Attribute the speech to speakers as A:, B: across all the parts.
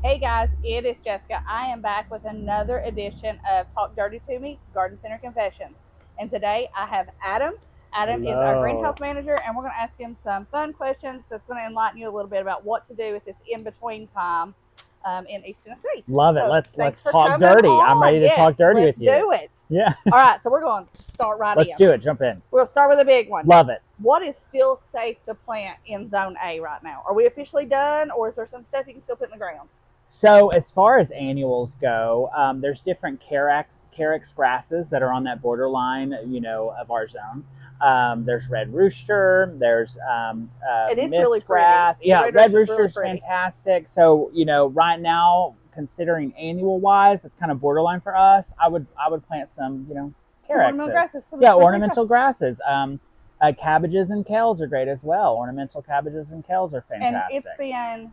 A: Hey guys, it is Jessica. I am back with another edition of Talk Dirty to Me, Garden Center Confessions. And today I have Adam. Adam is our greenhouse manager, and we're going to ask him some fun questions that's going to enlighten you a little bit about what to do with this in-between time in East Tennessee.
B: Love it. Let's talk dirty.
A: On.
B: I'm ready to talk dirty with you.
A: Let's do it.
B: Yeah.
A: All right, so we're going to start right in.
B: Let's do it. Jump in.
A: We'll start with a big one.
B: Love it.
A: What is still safe to plant in Zone A right now? Are we officially done, or is there some stuff you can still put in the ground?
B: So as far as annuals go, there's different carex grasses that are on that borderline, of our zone. There's red rooster. There's
A: it is really
B: grass.
A: Pretty.
B: Yeah, red rooster is
A: really
B: fantastic. So right now, considering annual wise, it's kind of borderline for us. I would plant some carex.
A: Ornamental grasses.
B: Ornamental grasses. Cabbages and kales are great as well. Ornamental cabbages and kales are fantastic.
A: And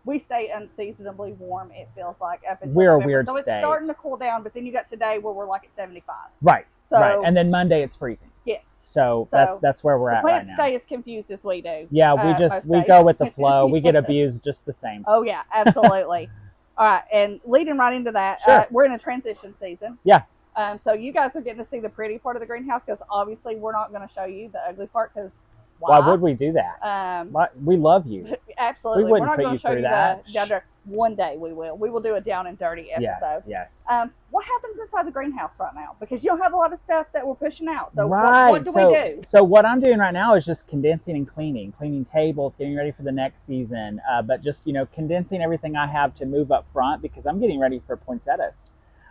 A: we stay unseasonably warm, it feels like, up until
B: we're
A: November.
B: A weird
A: so it's
B: state.
A: Starting to cool down, but then you got today where we're like at 75.
B: Right.
A: So
B: right. And then Monday it's freezing.
A: Yes.
B: So that's where we're at right now.
A: Plants stay as confused as we do.
B: Yeah, we go with the flow. We get abused just the same.
A: Oh yeah, absolutely. All right, and leading right into that,
B: sure.
A: We're in a transition season.
B: Yeah.
A: So you guys are getting to see the pretty part of the greenhouse, because obviously we're not going to show you the ugly part, because
B: why would we do that? We love you.
A: Absolutely.
B: We're
A: not going to show you
B: that.
A: One day we will. We will do a down and dirty episode.
B: Yes.
A: What happens inside the greenhouse right now? Because you don't have a lot of stuff that we're pushing out. So
B: right.
A: what do we do?
B: So what I'm doing right now is just condensing and cleaning tables, getting ready for the next season. But just, condensing everything I have to move up front, because I'm getting ready for poinsettias.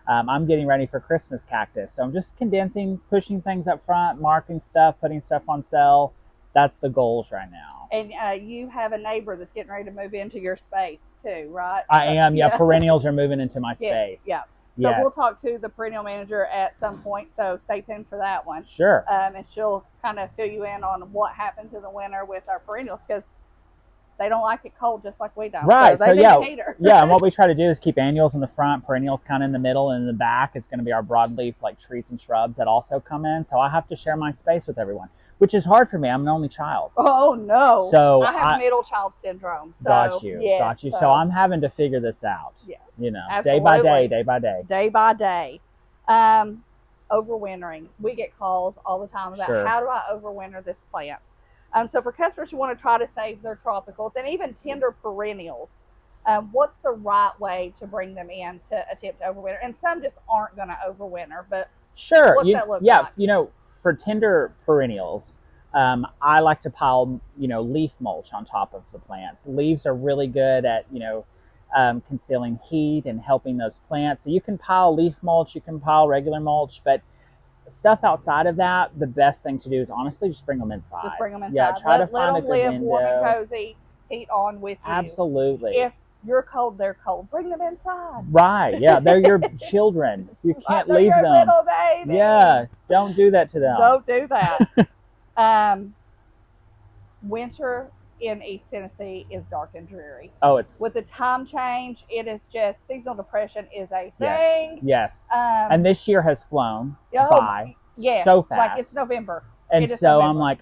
B: I'm getting ready for Christmas cactus. So I'm just condensing, pushing things up front, marking stuff, putting stuff on sale. That's the goals right now.
A: And you have a neighbor that's getting ready to move into your space too, right?
B: I am. Yeah. Perennials are moving into my space.
A: Yeah. So we'll talk to the perennial manager at some point. So stay tuned for that one.
B: Sure.
A: And she'll kind of fill you in on what happens in the winter with our perennials, because they don't like it cold just like we don't.
B: Right.
A: So
B: yeah. And what we try to do is keep annuals in the front, perennials kind of in the middle, and in the back it's going to be our broadleaf like trees and shrubs that also come in. So I have to share my space with everyone, which is hard for me. I'm an only child.
A: Oh no.
B: So
A: I have middle child syndrome. So,
B: got you.
A: Yes,
B: got you. So I'm having to figure this out.
A: Yeah.
B: Absolutely. Day by day.
A: Overwintering. We get calls all the time about how do I overwinter this plant. So for customers who want to try to save their tropicals and even tender perennials, what's the right way to bring them in to attempt to overwinter? And some just aren't going to overwinter, but
B: sure.
A: What's that look like?
B: For tender perennials, I like to pile, leaf mulch on top of the plants. Leaves are really good at, concealing heat and helping those plants. So you can pile leaf mulch, you can pile regular mulch, but stuff outside of that, the best thing to do is honestly just bring them inside.
A: Just bring them inside.
B: Yeah, try to find
A: let them live warm and cozy, heat on with you.
B: Absolutely.
A: If you're cold, they're cold. Bring them inside.
B: Right. Yeah, they're your children. You can't leave them.
A: Little babies.
B: Yeah, don't do that to them.
A: Don't do that. Winter in East Tennessee is dark and dreary.
B: Oh, it's
A: with the time change, it is just seasonal depression is a thing.
B: Yes. And this year has flown by so fast.
A: Like it's November.
B: And so November. I'm like,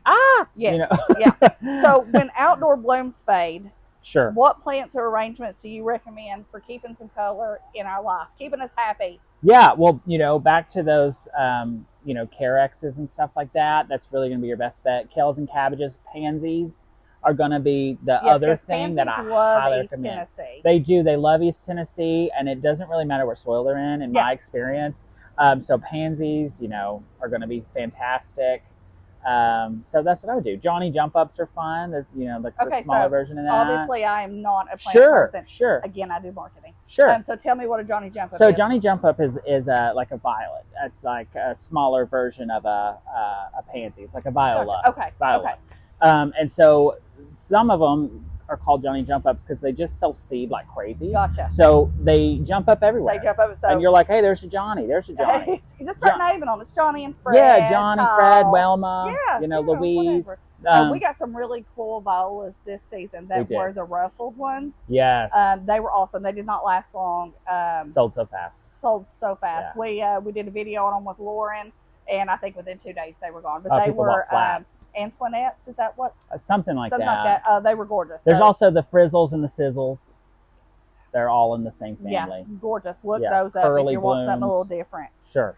A: yes, yeah. So when outdoor blooms fade,
B: sure.
A: What plants or arrangements do you recommend for keeping some color in our life, keeping us happy?
B: Yeah, well, back to those, carexes and stuff like that. That's really going to be your best bet. Kales and cabbages, pansies are going to be the other thing that I highly recommend.
A: Tennessee.
B: They do. They love East Tennessee, and it doesn't really matter what soil they're in my experience. So pansies, are going to be fantastic. So that's what I would do. Johnny jump ups are fun. They're, the smaller version of that.
A: Obviously, I am not a plant person.
B: Sure.
A: Again, I do marketing.
B: Sure.
A: So tell me what a Johnny jump up is.
B: So Johnny jump up is like a violet. It's like a smaller version of a pansy. It's like a viola.
A: Gotcha. Okay.
B: Viola.
A: Okay.
B: And so some of them are called Johnny jump ups because they just sell seed like crazy.
A: Gotcha.
B: So they jump up everywhere.
A: They jump up. So
B: and you're like, hey, there's a Johnny. There's a Johnny.
A: You just start naming them. It's Johnny and Fred.
B: Yeah, Johnny, Fred, Wilma. Louise.
A: We got some really cool violas this season that were the ruffled ones.
B: Yes.
A: They were awesome. They did not last long.
B: Sold so fast.
A: Yeah. We did a video on them with Lauren. And I think within 2 days they were gone. But they were Antoinette's, is that what?
B: Something like that.
A: They were gorgeous.
B: There's also the frizzles and the sizzles. They're all in the same family.
A: Yeah, gorgeous. Look those up if you want something a little different.
B: Sure.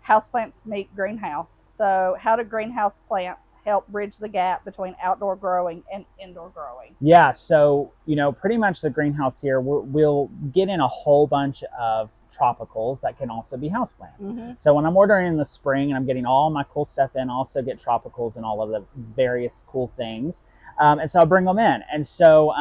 A: Houseplants meet greenhouse. So how do greenhouse plants help bridge the gap between outdoor growing and indoor growing?
B: Yeah, so, pretty much the greenhouse here, we'll get in a whole bunch of tropicals that can also be houseplants.
A: Mm-hmm.
B: So when I'm ordering in the spring and I'm getting all my cool stuff in, I also get tropicals and all of the various cool things. And so I'll bring them in. And so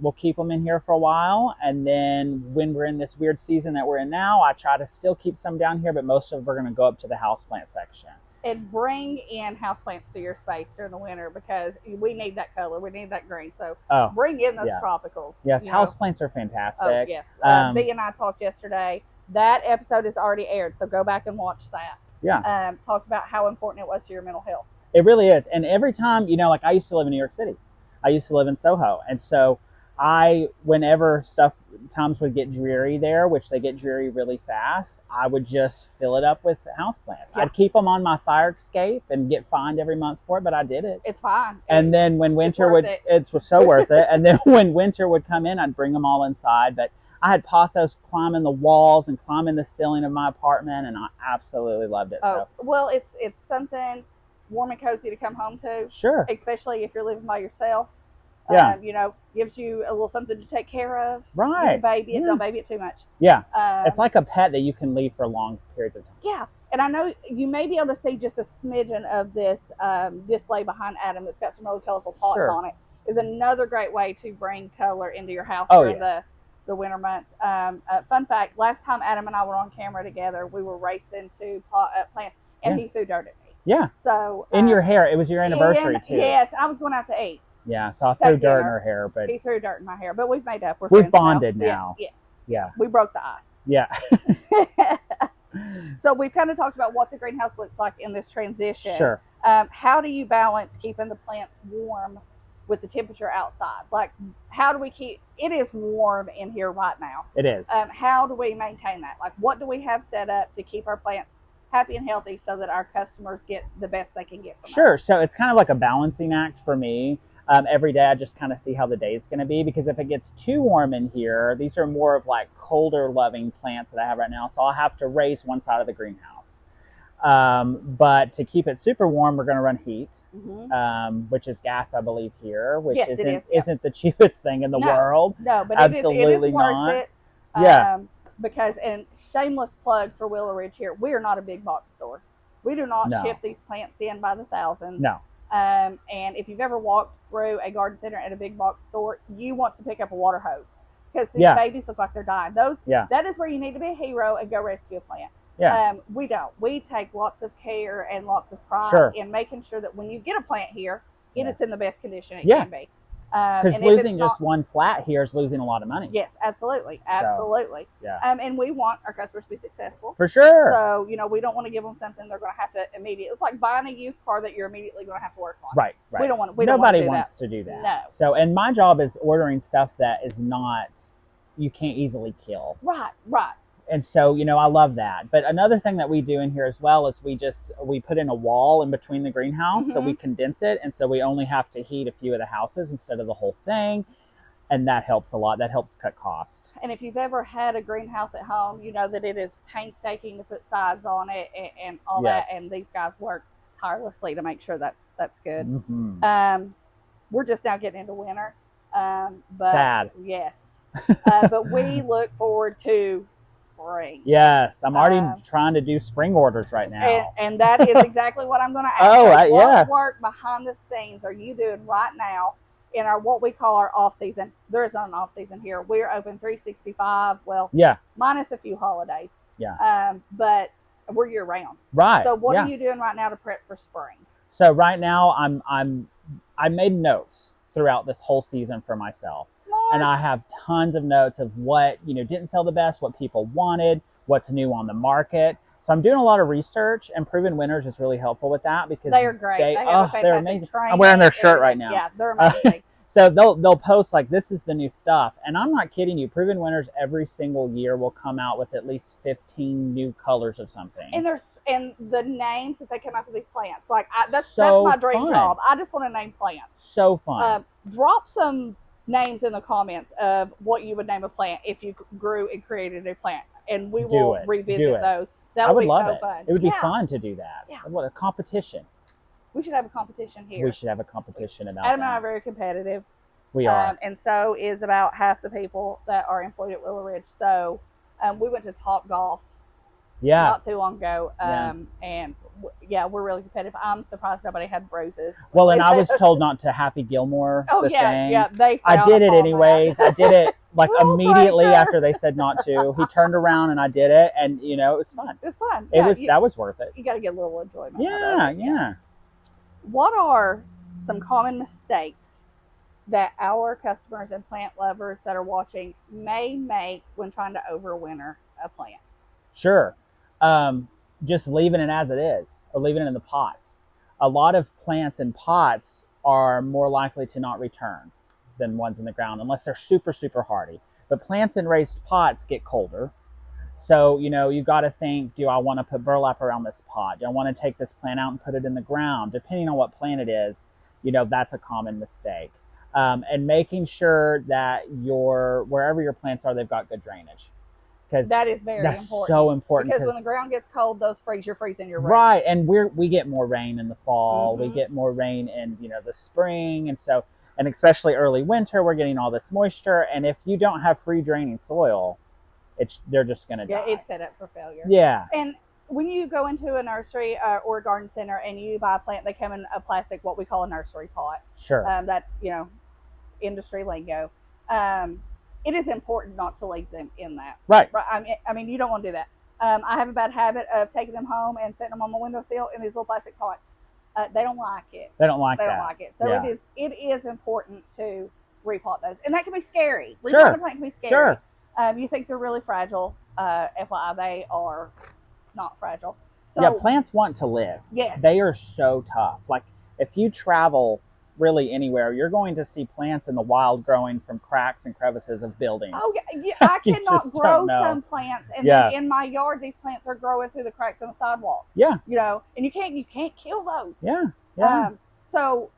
B: we'll keep them in here for a while. And then when we're in this weird season that we're in now, I try to still keep some down here, but most of them are going to go up to the houseplant section.
A: And bring in houseplants to your space during the winter because we need that color. We need that green. So bring in those tropicals.
B: Yes, houseplants are fantastic.
A: Oh, yes. B and I talked yesterday. That episode is already aired, so go back and watch that.
B: Yeah.
A: Talked about how important it was to your mental health.
B: It really is. And every time, like I used to live in New York City. I used to live in Soho. And so whenever times would get dreary there, which they get dreary really fast, I would just fill it up with houseplants. Yeah. I'd keep them on my fire escape and get fined every month for it, but I did it.
A: It's fine.
B: And then when winter it was so worth it. And then when winter would come in, I'd bring them all inside. But I had pothos climbing the walls and climbing the ceiling of my apartment, and I absolutely loved it.
A: Oh, well, it's something warm and cozy to come home to.
B: Sure.
A: Especially if you're living by yourself.
B: Yeah.
A: Gives you a little something to take care of.
B: Right.
A: It's a baby. Yeah. Don't baby it too much.
B: Yeah. It's like a pet that you can leave for long periods of time.
A: Yeah. And I know you may be able to see just a smidgen of this display behind Adam that's got some really colorful pots on it. Is another great way to bring color into your house during the winter months. Fun fact, last time Adam and I were on camera together, we were racing to plants, and he threw dirt at me.
B: Yeah.
A: So
B: in your hair, it was your anniversary too.
A: Yes, I was going out to eat.
B: Yeah, so I threw dirt in her hair, but
A: he threw dirt in my hair. But we've made up.
B: We've bonded now.
A: Yes.
B: Yeah.
A: We broke the ice.
B: Yeah.
A: So we've kind of talked about what the greenhouse looks like in this transition.
B: Sure.
A: How do you balance keeping the plants warm with the temperature outside? Like, how do we keep it is warm in here right now?
B: It is.
A: How do we maintain that? Like, what do we have set up to keep our plants happy and healthy so that our customers get the best they can get from us?
B: Sure. So it's kind of like a balancing act for me. Every day I just kind of see how the day is going to be, because if it gets too warm in here, these are more of like colder loving plants that I have right now. So I'll have to raise one side of the greenhouse. But to keep it super warm, we're going to run heat, which is gas, I believe, here, which isn't the cheapest thing in the world.
A: No, but
B: absolutely
A: it is worth
B: not.
A: it. Because, and shameless plug for Willow Ridge here, we are not a big box store. We do not ship these plants in by the thousands.
B: No.
A: And if you've ever walked through a garden center at a big box store, you want to pick up a water hose because these babies look like they're dying. That is where you need to be a hero and go rescue a plant.
B: Yeah.
A: We don't. We take lots of care and lots of pride in making sure that when you get a plant here, it is in the best condition it can be.
B: Because losing just one flat here is losing a lot of money.
A: Yes, absolutely. Absolutely.
B: So, yeah.
A: And we want our customers to be successful.
B: For sure.
A: So, we don't want to give them something they're going to have to immediately. It's like buying a used car that you're immediately going to have to work on.
B: Right.
A: We don't want to.
B: Nobody wants to do that.
A: No.
B: So, and my job is ordering stuff that is not, you can't easily kill.
A: Right.
B: And so, I love that. But another thing that we do in here as well is we put in a wall in between the greenhouse. So we condense it. And so we only have to heat a few of the houses instead of the whole thing. And that helps a lot. That helps cut costs.
A: And if you've ever had a greenhouse at home, you know that it is painstaking to put sides on it and all that. And these guys work tirelessly to make sure that's good. We're just now getting into winter. But
B: sad.
A: Yes. But we look forward to spring.
B: Yes, I'm already trying to do spring orders right now.
A: And that is exactly what I'm going to ask. What work behind the scenes are you doing right now in our what we call our off season? There is not an off season here. We're open 365. Well, minus a few holidays. But we're year round.
B: Right.
A: So what are you doing right now to prep for spring?
B: So right now I made notes throughout this whole season for myself.
A: Smart.
B: And I have tons of notes of what, didn't sell the best, what people wanted, what's new on the market. So I'm doing a lot of research, and Proven Winners is really helpful with that because
A: they are great. They have a fantastic
B: they're amazing.
A: training.
B: I'm wearing their shirt right now.
A: Yeah, they're amazing.
B: So they'll post like, this is the new stuff. And I'm not kidding you. Proven Winners every single year will come out with at least 15 new colors of something.
A: And the names that they come up with these plants. Like that's my dream job. I just want to name plants.
B: So fun.
A: Drop some names in the comments of what you would name a plant if you grew and created a new plant, and we will revisit those. That would be so fun.
B: It would be fun to do that. Yeah. What a competition.
A: We should have a competition here.
B: We should have a competition about
A: Adam and I are very competitive.
B: We are.
A: And so is about half the people that are employed at Willow Ridge. So we went to Top Golf not too long ago. And we're really competitive. I'm surprised nobody had bruises.
B: Well, and I was told not to Happy Gilmore.
A: I
B: did it anyways. I did it like immediately after they said not to. He turned around and I did it, and it was fun.
A: It's fun.
B: That was worth it.
A: You got to get a little enjoyment.
B: Yeah.
A: What are some common mistakes that our customers and plant lovers that are watching may make when trying to overwinter a plant?
B: Sure. Just leaving it as it is, or leaving it in the pots. A lot of plants in pots are more likely to not return than ones in the ground, unless they're super, super hardy. But plants in raised pots get colder. So, you got to think, do I want to put burlap around this pot? Do I want to take this plant out and put it in the ground? Depending on what plant it is, that's a common mistake. And making sure that wherever your plants are, they've got good drainage. Because
A: that is very important.
B: That's so important.
A: Because when the ground gets cold, those freeze. You're freezing your roots.
B: Right, and we get more rain in the fall. We get more rain in the spring, and especially early winter, we're getting all this moisture. And if you don't have free draining soil, they're just going to die.
A: Yeah, it's set up for failure.
B: Yeah.
A: And when you go into a nursery or a garden center and you buy a plant, they come in a plastic, what we call a nursery pot.
B: Sure.
A: That's industry lingo. It is important not to leave them in that.
B: Right.
A: I mean, you don't want to do that. I have a bad habit of taking them home and setting them on my windowsill in these little plastic pots. They don't like it.
B: They don't like
A: it. So it is important to repot those, and that can be scary.
B: Sure.
A: Repotting a plant can be scary.
B: Sure.
A: You think they're really fragile. FYI, they are not fragile. So
B: yeah, plants want to live.
A: Yes.
B: They are so tough. Like if you travel really anywhere, you're going to see plants in the wild growing from cracks and crevices of buildings.
A: Oh yeah, I cannot grow some plants, and then in my yard, these plants are growing through the cracks in the sidewalk.
B: Yeah,
A: and you can't kill those.
B: Yeah.
A: So,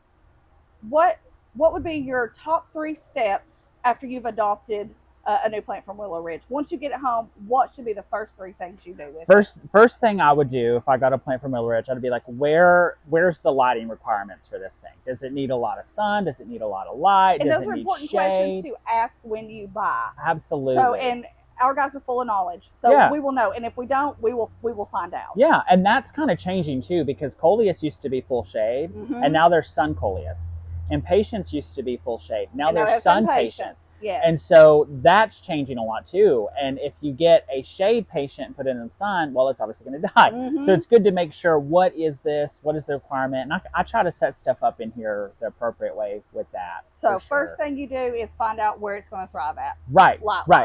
A: what would be your top 3 steps after you've adopted a new plant from Willow Ridge? Once you get it home, what should be the first 3 things you do with it?
B: First thing I would do if I got a plant from Willow Ridge, I'd be like, where's the lighting requirements for this thing? Does it need a lot of sun? Does it need a lot of light?
A: And those are important questions to ask when you buy.
B: Absolutely.
A: So, and our guys are full of knowledge, so we will know. And if we don't, we will find out.
B: Yeah, and that's kind of changing too, because coleus used to be full shade, and now there's sun coleus. And patience used to be full shade. Now there's sun patience.
A: Yes.
B: And so that's changing a lot too. And if you get a shade patient and put it in the sun, well, it's obviously going to die. So it's good to make sure, what is this? What is the requirement? And I try to set stuff up in here the appropriate way with that.
A: So first thing you do is find out where it's going to thrive at.
B: Right.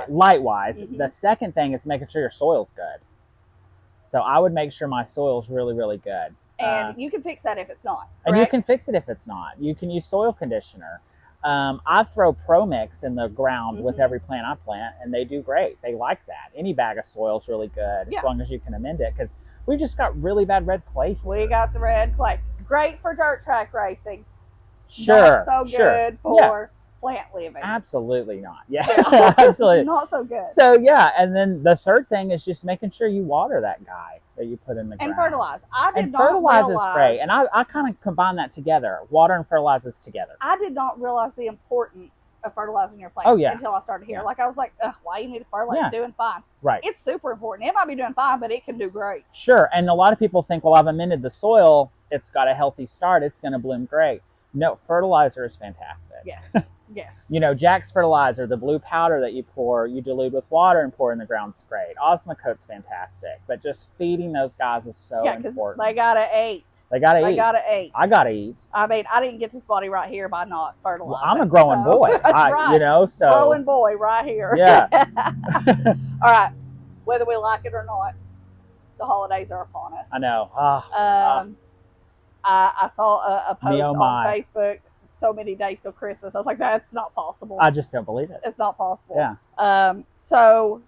B: Light-wise. The second thing is making sure your soil's good. So I would make sure my soil's really, really good.
A: And you can fix that if it's not. Correct?
B: And you can fix it if it's not. You can use soil conditioner. I throw Pro Mix in the ground with every plant I plant, and they do great. They like that. Any bag of soil is really good as long as you can amend it, because we've just got really bad red clay here.
A: We got the red clay. Great for dirt track racing.
B: Sure.
A: Not so good for plant living.
B: Absolutely not. Yeah. Absolutely.
A: Not so good.
B: So and then the third thing is just making sure you water that guy that you put in the ground.
A: And fertilize.
B: Fertilize is great. And I kind of combine that together. Water and fertilizes together.
A: I did not realize the importance of fertilizing your plants until I started here. Like I was like, why you need to fertilize? It's doing fine.
B: Right.
A: It's super important. It might be doing fine, but it can do great.
B: Sure. And a lot of people think, well, I've amended the soil. It's got a healthy start. It's going to bloom great. No, fertilizer is fantastic.
A: Yes. Yes.
B: Jack's fertilizer, the blue powder that you pour, you dilute with water and pour in the ground is great. Osmocote's fantastic. But just feeding those guys is so important.
A: They gotta eat.
B: They gotta eat. I gotta eat.
A: I mean, I didn't get this body right here by not fertilizing.
B: Well, I'm a growing boy.
A: That's right.
B: So
A: growing boy right here.
B: Yeah.
A: All right. Whether we like it or not, the holidays are upon us.
B: I know.
A: I saw a post on Facebook, so many days till Christmas. I was like, that's not possible.
B: I just don't believe it.
A: It's not possible.
B: Yeah.
A: So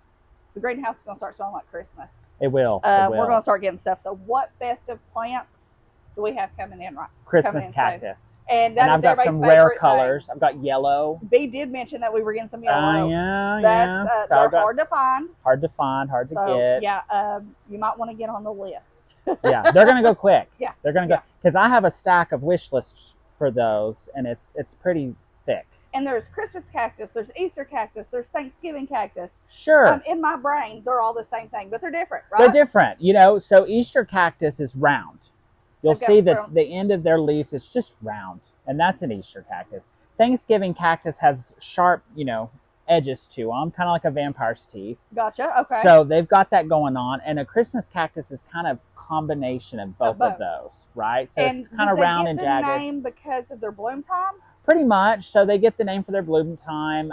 A: the greenhouse is going to start smelling like Christmas.
B: It will.
A: We're going to start getting stuff. So what festive plants do we have coming in right?
B: Christmas cactus.
A: And
B: I've got some rare colors. I've got yellow.
A: B did mention that we were getting some yellow.
B: Yeah.
A: So they're hard to find.
B: Hard to find, hard to get.
A: Yeah, you might want to get on the list.
B: Yeah, they're going to go quick.
A: Yeah.
B: They're going to go, because I have a stack of wish lists for those, and it's pretty thick.
A: And there's Christmas cactus, there's Easter cactus, there's Thanksgiving cactus.
B: Sure.
A: In my brain, they're all the same thing, but they're different, right?
B: They're different. You know, so Easter cactus is round. You'll see that the end of their leaves is just round, and that's an Easter cactus. Thanksgiving cactus has sharp, edges to them, kind of like a vampire's teeth.
A: Gotcha, okay.
B: So they've got that going on, and a Christmas cactus is kind of combination of both of those, right? So it's kind of round and jagged.
A: And they get the name because of their bloom time?
B: Pretty much. So they get the name for their bloom time,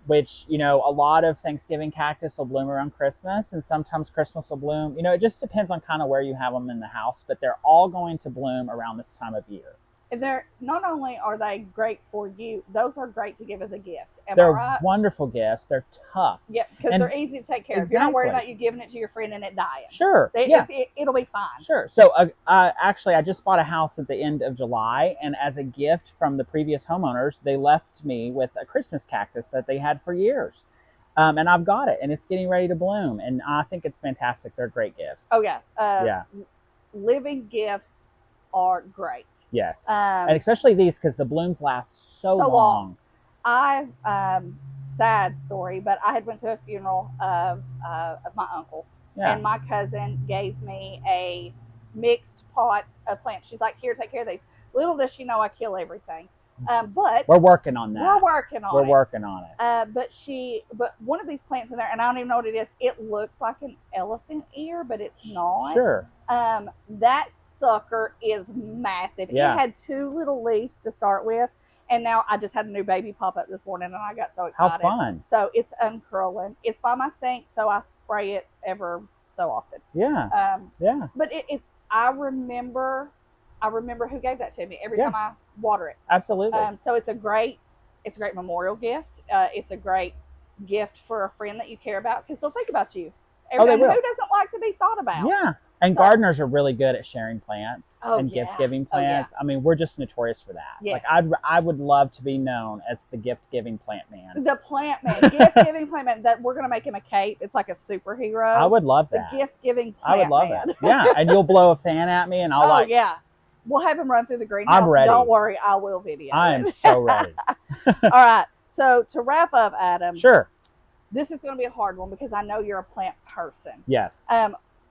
B: which, a lot of Thanksgiving cactus will bloom around Christmas, and sometimes Christmas will bloom. It just depends on kind of where you have them in the house, but they're all going to bloom around this time of year.
A: And they're not only are they great for you, those are great to give as a gift.
B: They're
A: right?
B: Wonderful gifts. They're tough.
A: Yeah, because they're easy to take care of. You're not worried about you giving it to your friend and it dying.
B: Sure.
A: It'll be fine.
B: Sure. So actually, I just bought a house at the end of July, and as a gift from the previous homeowners, they left me with a Christmas cactus that they had for years. And I've got it, and it's getting ready to bloom, and I think it's fantastic. They're great gifts.
A: Oh, yeah. Living gifts are great.
B: Yes. And especially these, because the blooms last so long.
A: Sad story, but I had went to a funeral of my uncle, and my cousin gave me a mixed pot of plants. She's like, here, take care of these. Little does she know I kill everything. But
B: we're working on that.
A: We're working on
B: it.
A: But one of these plants in there, and I don't even know what it is. It looks like an elephant ear, but it's not.
B: Sure.
A: That sucker is massive.
B: Yeah.
A: It had 2 little leaves to start with, and now I just had a new baby pop up this morning, and I got so excited.
B: How fun!
A: So it's uncurling. It's by my sink, so I spray it ever so often.
B: Yeah.
A: But I remember who gave that to me every time I water it.
B: Absolutely.
A: So it's a great memorial gift. It's a great gift for a friend that you care about, because they'll think about you. Who doesn't like to be thought about?
B: Yeah. And gardeners are really good at sharing plants and gift-giving plants. I mean, we're just notorious for that.
A: Yes.
B: Like, I would love to be known as the gift-giving plant man.
A: The plant man, gift-giving plant man. That we're gonna make him a cape. It's like a superhero.
B: I would love that.
A: The gift-giving plant man.
B: I would love that. Yeah, and you'll blow a fan at me, and I'll
A: we'll have him run through the greenhouse.
B: I'm ready.
A: Don't worry, I will video.
B: I am so ready.
A: All right. So to wrap up, Adam.
B: Sure.
A: This is going to be a hard one because I know you're a plant person.
B: Yes.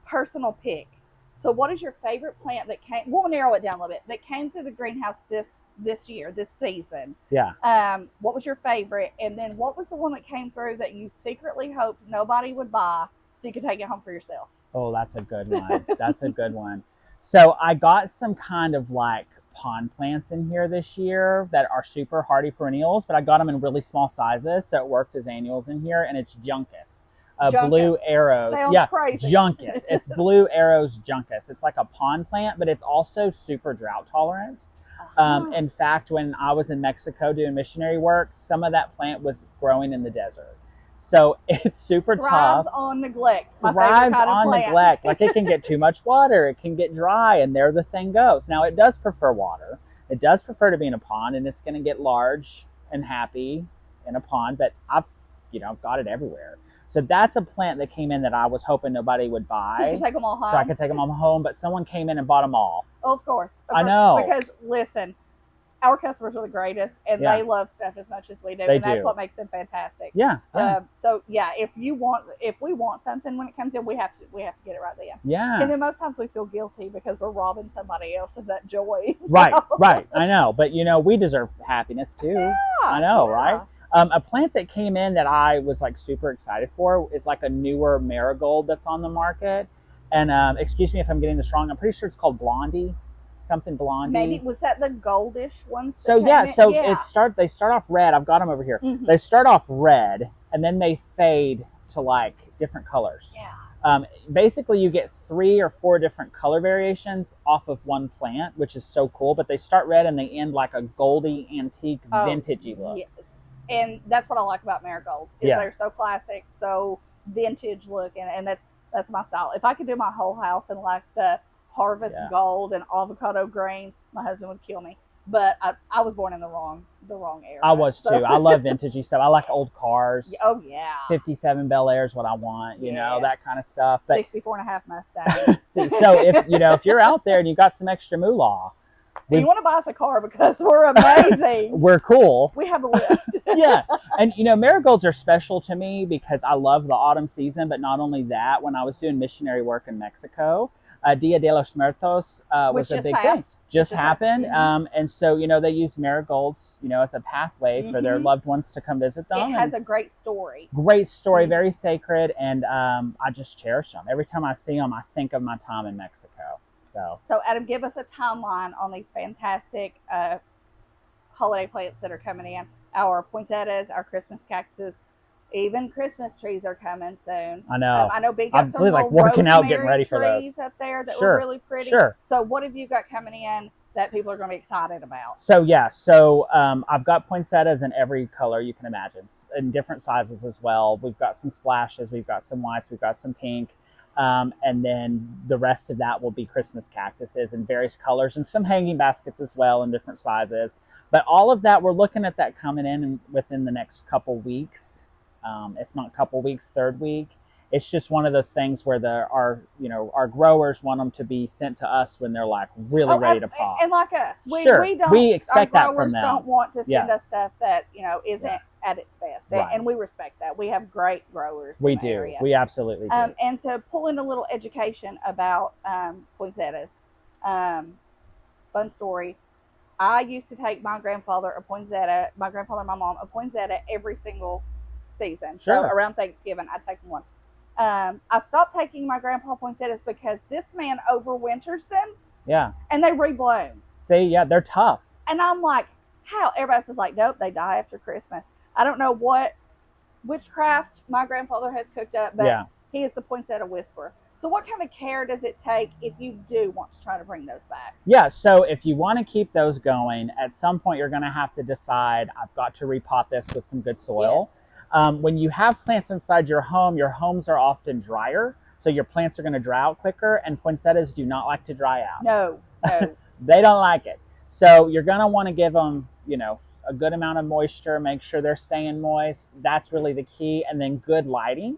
A: Personal pick. So what is your favorite plant that came? We'll narrow it down a little bit. That came through the greenhouse this year, this season.
B: Yeah.
A: What was your favorite? And then what was the one that came through that you secretly hoped nobody would buy so you could take it home for yourself?
B: Oh, that's a good one. That's a good one. So I got some kind of like pond plants in here this year that are super hardy perennials, but I got them in really small sizes, so it worked as annuals in here, and it's Juncus. Blue Arrows.
A: Sounds crazy.
B: Juncus. It's Blue Arrows Juncus. It's like a pond plant, but it's also super drought tolerant. In fact, when I was in Mexico doing missionary work, some of that plant was growing in the desert. So it's super
A: Thrives
B: tough.
A: on neglect.
B: Thrives on neglect. Like, it can get too much water. It can get dry, and there the thing goes. Now, it does prefer water. It does prefer to be in a pond, and it's going to get large and happy in a pond, but I've got it everywhere. So that's a plant that came in that I was hoping nobody would buy.
A: So you can take them all home.
B: So I could take them all home, but someone came in and bought them all.
A: Oh, of course.
B: I know.
A: Because, listen, our customers are the greatest, and they love stuff as much as we do. That's what makes them fantastic.
B: Yeah.
A: So if we want something when it comes in, we have to get it right then.
B: Yeah.
A: And then most times we feel guilty because we're robbing somebody else of that joy.
B: Right. I know, but we deserve happiness too.
A: Yeah,
B: I know, right? A plant that came in that I was like super excited for is like a newer marigold that's on the market. And excuse me if I'm getting this wrong. I'm pretty sure it's called Blondie. Something Blondie.
A: Maybe was that the goldish one?
B: They start off red. I've got them over here. Mm-hmm. They start off red and then they fade to like different colors.
A: Yeah.
B: Basically, you get 3 or 4 different color variations off of one plant, which is so cool. But they start red and they end like a goldy, antique, vintagey look. Yeah.
A: And that's what I like about marigolds. They're so classic, so vintage looking, and that's my style. If I could do my whole house in like the harvest gold and avocado greens, my husband would kill me. But I was born in the wrong era.
B: I was too. I love vintagey stuff. I like old cars.
A: Oh yeah.
B: 57 Bel Air is what I want. You know, that kind of stuff.
A: But 64.5 Mustang.
B: See, so if you're out there and you got some extra moolah,
A: you want to buy us a car because we're amazing.
B: We're cool.
A: We have a list.
B: Yeah. And, marigolds are special to me because I love the autumn season. But not only that, when I was doing missionary work in Mexico, Dia de los Muertos was a big thing. Just happened. And so, they use marigolds, as a pathway for their loved ones to come visit them.
A: It has a great story.
B: Great story, very sacred. And I just cherish them. Every time I see them, I think of my time in Mexico. So
A: Adam, give us a timeline on these fantastic holiday plants that are coming in. Our poinsettias, our Christmas cactuses, even Christmas trees are coming soon.
B: I know.
A: I know Big got some
B: really
A: little
B: working out, getting
A: rosemary
B: ready for
A: trees
B: those
A: up there that were really pretty.
B: Sure.
A: So what have you got coming in that people are going to be excited about?
B: So I've got poinsettias in every color you can imagine, in different sizes as well. We've got some splashes, we've got some whites, we've got some pink. And then the rest of that will be Christmas cactuses in various colors and some hanging baskets as well in different sizes. But all of that, we're looking at that coming in within the next couple weeks, if not couple weeks, third week. It's just one of those things where our growers want them to be sent to us when they're like really ready to pop.
A: And like us,
B: we expect that from them.
A: Our growers don't want to send us stuff that isn't at its best, and we respect that. We have great growers.
B: We do. Area. We absolutely do.
A: And to pull in a little education about poinsettias, fun story. I used to take my grandfather and my mom a poinsettia every single season. So around Thanksgiving, I take one. I stopped taking my grandpa poinsettias because this man overwinters them.
B: Yeah.
A: And they rebloom.
B: See, they're tough.
A: And I'm like, how? Everybody's just like, nope, they die after Christmas. I don't know what witchcraft my grandfather has cooked up, but he is the poinsettia whisperer. So what kind of care does it take if you do want to try to bring those back? Yeah,
B: so if you want to keep those going, at some point you're going to have to decide, I've got to repot this with some good soil. Yes. When you have plants inside your homes are often drier, so your plants are going to dry out quicker, and poinsettias do not like to dry out.
A: No.
B: They don't like it. So you're going to want to give them, a good amount of moisture, make sure they're staying moist. That's really the key. And then good lighting.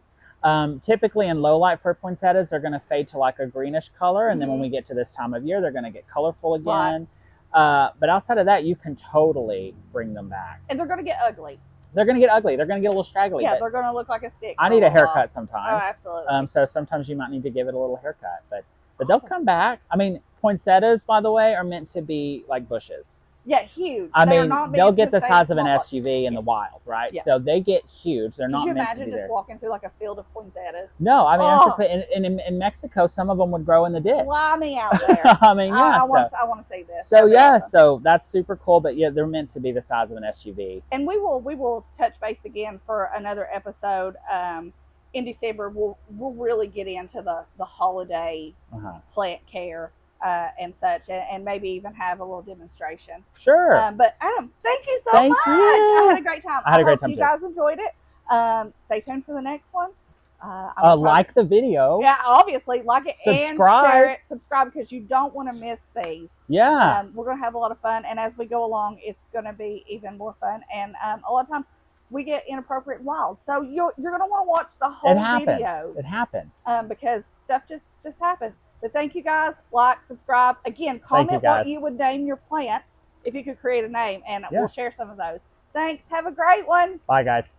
B: Typically in low light for poinsettias, they're going to fade to like a greenish color. And then when we get to this time of year, they're going to get colorful again. Right. But outside of that, you can totally bring them back.
A: And they're going to get ugly.
B: They're going to get ugly. They're going to get a little straggly.
A: Yeah, they're going to look like a stick.
B: I need a haircut sometimes.
A: Oh, absolutely.
B: So sometimes you might need to give it a little haircut. But they'll come back. I mean, poinsettias, by the way, are meant to be like bushes.
A: Yeah, huge.
B: I mean, they'll get the size of an SUV in the wild, right? Yeah. So they get huge. They're not meant to be there.
A: Could you imagine just walking through like a field of poinsettias?
B: No, I mean, in Mexico, some of them would grow in the ditch.
A: Slimy out there.
B: I mean,
A: I want to see this.
B: So so that's super cool. But yeah, they're meant to be the size of an SUV.
A: And we will touch base again for another episode. In December, we'll really get into the holiday plant care. And such, and maybe even have a little demonstration.
B: Sure.
A: But Adam, thank you so much. I had a great time.
B: I hope
A: you guys enjoyed it. Stay tuned for the next one.
B: Like the video.
A: Yeah, obviously, like it and share it. Subscribe because you don't want to miss these.
B: Yeah.
A: We're going to have a lot of fun, and as we go along, it's going to be even more fun. And a lot of times, we get inappropriate and wild. So you're going to want to watch the whole videos.
B: It happens.
A: Because stuff just happens. But thank you guys. Like, subscribe. Again, comment what you would name your plant if you could create a name, and we'll share some of those. Thanks. Have a great one.
B: Bye, guys.